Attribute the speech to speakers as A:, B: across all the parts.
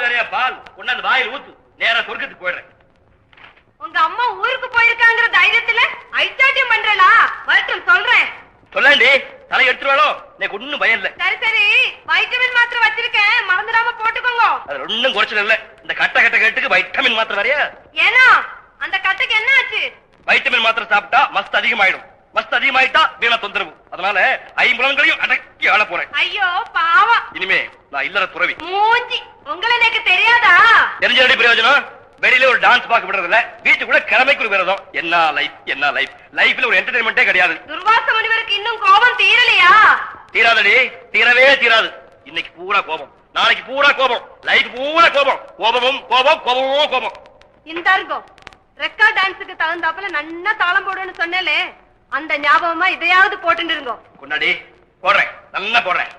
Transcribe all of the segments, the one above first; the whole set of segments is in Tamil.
A: வேறையா பால் கொண்டாந்து வாயில் ஊத்து, நேரா சொர்க்கத்துக்கு போயிடுறேன்.
B: உங்க அம்மா ஊருக்கு போயிருக்காங்கிற தைரியத்துல ஐச்சாட்டியம் பண்றா? வரட்டும் சொல்றேன்.
A: சொல்லாண்டி, தலை எடுத்துருவாளோ? எனக்கு ஒண்ணும் பயம் இல்ல.
B: சரி சரி, வைட்டமின் மாத்திரை வச்சிருக்கேன், மறந்துடாம போட்டுக்கோங்க.
A: அது ஒண்ணும் குறைச்சல் இல்ல. இந்த கட்ட கேட்டுக்கு வைட்டமின் மாத்திரை வரையா?
B: ஏன்னா அந்த கட்டைக்கு என்ன ஆச்சு?
A: வைட்டமின் மாத்திரை சாப்பிட்டா மஸ்த் அதிகமாயிடும். மஸ்த் அதிகமாயிட்டா வீணா தொந்தரவு. அதனால ஐம்புலங்களையும் அடக்கி ஆள போறேன்.
B: ஐயோ பாவம்.
A: இனிமே நான் இல்லற துறவி.
B: மூஞ்சி, உங்களை எனக்கு தெரியாதா?
A: தெரிஞ்சடி பிரயோஜனம். வெளியில ஒரு டான்ஸ் பார்க்க விடுறதில்ல, வீட்டு கூட கிழமைக்கு ஒரு விரதம். என்ன லைஃப், என்ன லைஃப். லைஃப்ல ஒரு என்டர்டைன்மெண்டே கிடையாது.
B: துர்வாச முனிவருக்கு இன்னும் கோபம் தீரலையா?
A: தீராதடி, தீரவே தீராது. இன்னைக்கு பூரா கோபம், நாளைக்கு பூரா கோபம், லைஃப் பூரா கோபம். கோபமும் கோபம், கோபமும் கோபம்.
B: இந்த இருக்கும் ரெக்கார்ட் டான்ஸுக்கு தகுந்தாப்புல நன்னா தாளம் போடுன்னு சொன்னேலே, அந்த ஞாபகமா இதையாவது போட்டுட்டு இருங்கோ.
A: கொண்டாடி போடுறேன், நல்லா போடுறேன்.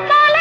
C: போல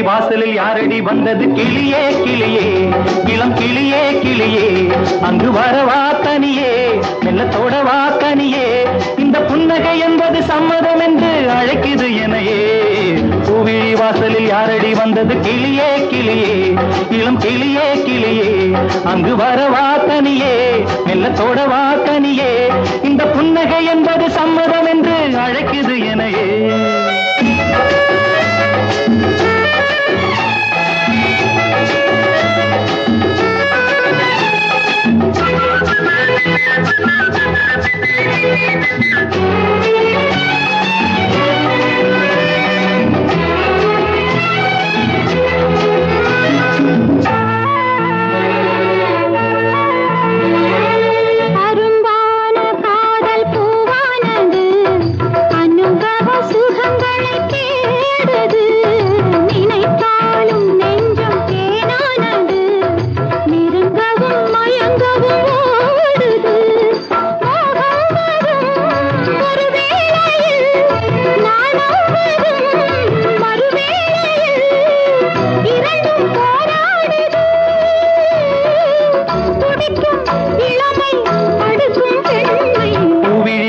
C: வாசலில் யாரடி வந்தது கிளியே கிளியே இளம் கிளியே கிளியே அங்கு வரவா தனியே மெல்லத்தோட வா கனியே இந்த புன்ன புன்னகை என்பது சம்மதம் என்று அழைக்குது எனையே. பூவிழி வாசலில் யாரடி வந்தது கிளியே கிளியே, இளம் கிளியே கிளியே, அங்கு வரவா தனியே, மெல்ல தோடவா தனியே, இந்த புன்னகை என்பது சம்மதம் என்று அழைக்குது எனையே.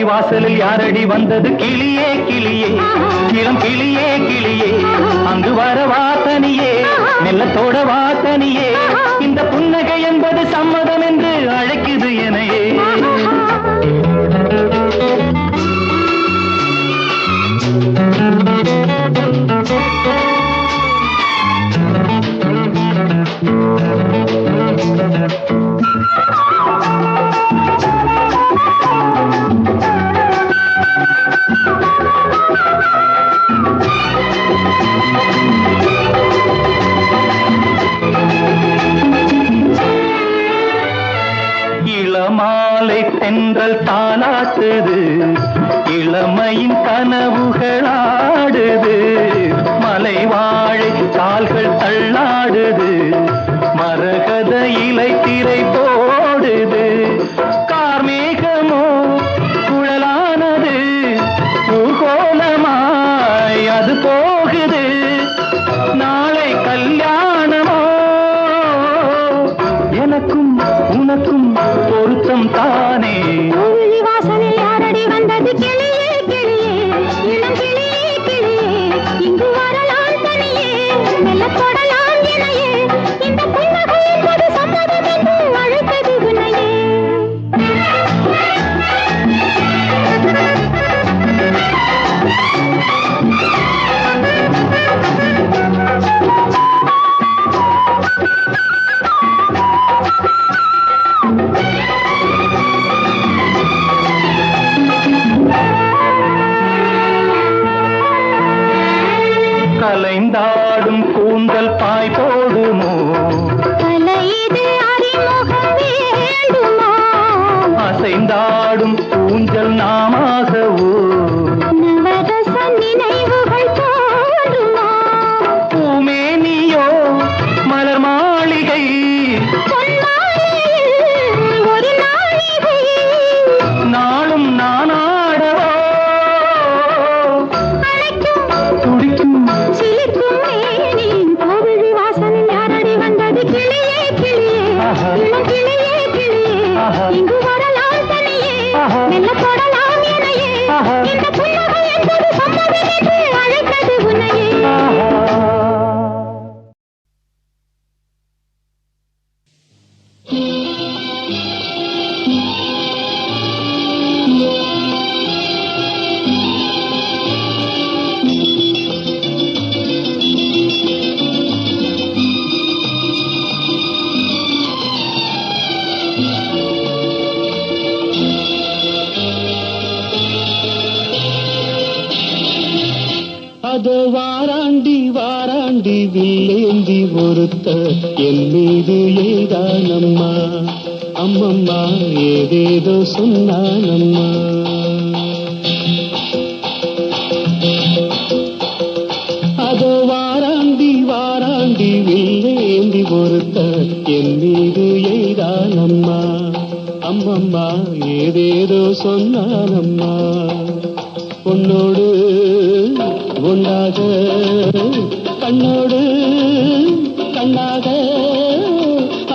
C: வாசலில் யாரடி வந்தது கிளியே கிளியே, இளம் கிளியே கிளியே, அங்கு வரவா தனியே, மெல்லத்தோட வா தனியே, இந்த புன்னகை என்பது சம்மதம் என்று அழைக்குது எனையே. இளமாலை தென்றல் தாலாட்டுது, இளமையின் கனவுகளாடுது, மலை வாழை கால்கள் தள்ளாடுது, மரகத இலை திரை போடுது, கார்மேகமோ குழலானது, பூகோளமாய் அது போகுது, நாளை கல்யாணமோ, எனக்கும் உனக்கும் பொருத்தம் தானே.
D: வாசலில் யாரடி வந்தது கிளியே கிளியே, இளம் கிளியே கிளியே, இங்கு வரலாம் தனியே, மெல்ல தொடலாம் எனையே, இந்த புன்னகை என்பது சம்மதம் என்று அழைத்தது உன்னையே.
C: கலைந்தாடும் கூந்தல் பாய் போடுமோ,
D: கலையிது அறிமுகம் வேண்டுமா,
C: அசைந்தாடும் ஊஞ்சல் நாமாகவோ,
D: நவரச நினைவுகள் தோன்றுமா,
C: பூமேனியோ மலர் மாளிகை,
D: பொன்மாலையில் ஒரு நாழிகை,
C: நாளும் நானாடவோ,
D: அழைக்கும்
C: துடிக்கும்
D: சிலிர்க்கும் மேனி. கோவிலி வாசலில் யாரடி வந்தது கிளியே கிளியே,
C: ஆஹா.
D: இளம் கிளியே கிளியே,
C: ஆஹா.
D: இங்கு வரலாம் தனியே,
C: ஆஹா.
D: மெல்ல தொடலாம் எனையே,
C: ஆஹா.
D: இந்த புன்னகை என்பது சம்மதம் என்று அழைத்தது உன்னையே.
C: அதோ வாராண்டி வாராண்டி வில்லேந்தி ஒருத்த என் மீது ஏதானம்மா, அம்மம்மா ஏதேதோ சொன்னானம்மா. அதோ வாராண்டி வாராண்டி வில்லேந்தி ஒருத்த என் மீது ஏதானம்மா, அம்மம்மா ஏதேதோ சொன்னானம்மா. பொன்னோடு ஒன்றாக கண்ணோடு கண்ணாக,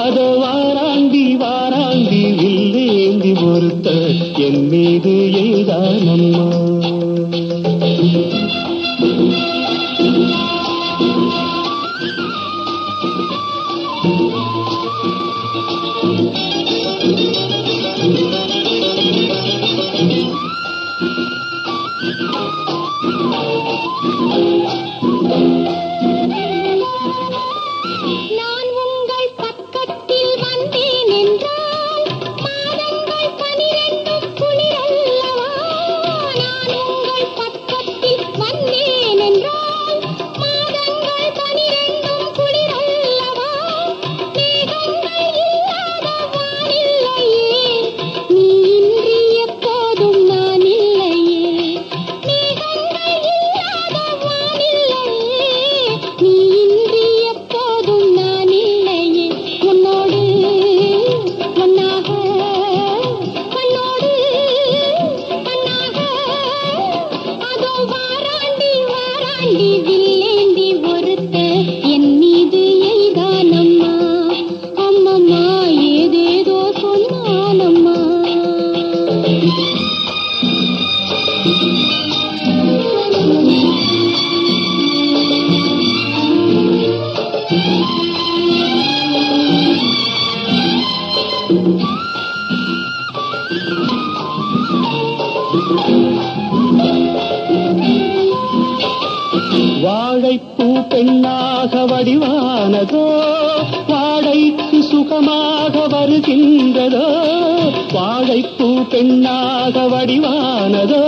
C: அதோ வாராண்டி வாராண்டி வில்லேந்தி ஒருத்த என் மீது ஏதானம்மா.
D: நான் உங்கள் பக்கத்தில் வந்தேன் என்றால் மாதங்கள் 12 குளிரல்லவா நான் உங்கள் பக்கத்தில் வந்தேன் என்றால் மாதங்கள் 12 குளிரல்லவா மேகங்கள் இல்லாத வானில்லையே நீ இன்றி எப்போதும் நான் இல்லையே மேகங்கள் இல்லாத வானில்லையே நீ இன்றி எப்போதும் நான் இல்லையே உன்னோடு ஒன்னாக கண்ணோடு கண்ணாக அதோ வாராண்டி வாராண்டி வில்லேந்தி ஒருத்த என் மீது எய்தானம்மா அம்மம்மா ஏதேதோ சொன்னானம்மா
C: வாழைப்பூ பெண்ணாக வடிவானதோ வாடைக்கு சுகமாக வருகின்றதோ வாழைப்பூ பெண்ணாக வடிவானதோ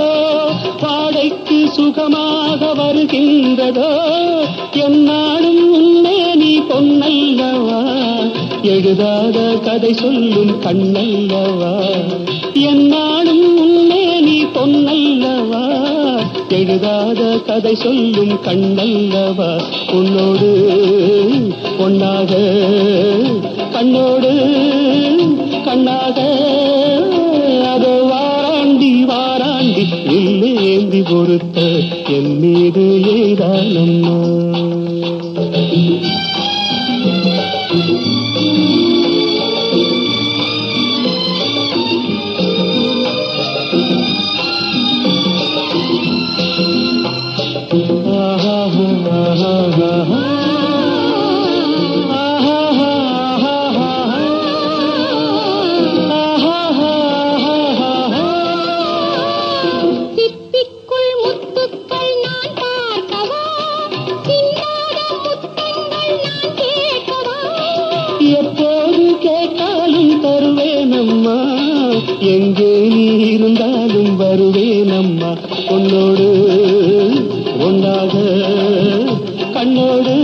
C: வாடைக்கு சுகமாக வருகின்றதோ என்னாலும் உன்னே நீ பொன்னல்லவா எழுதாத கதை சொல்லும் கண்ணல்லவா என்னாலும் உன்னே நீ பொன்னல்லவா எழுதாத கதை சொல்லும் கண்ணல்லவா உன்னோடு பொன்னாக கண்ணோடு கண்ணாக அதோ வாராண்டி வாராண்டி இல்லேந்தி பொறுத்த என் மீது ஏதானம்மா
D: சிப்பிக்குள் முத்துக்கள் நான் பார்க்கவா சிந்தாத முத்தங்கள் நான் கேட்கவா
C: எப்போது கேட்டாலும் தருவேனம்மா எங்கே நீ இருந்தாலும் வருவேனம்மா உன்னோடு ஒன்றாக கண்ணோடு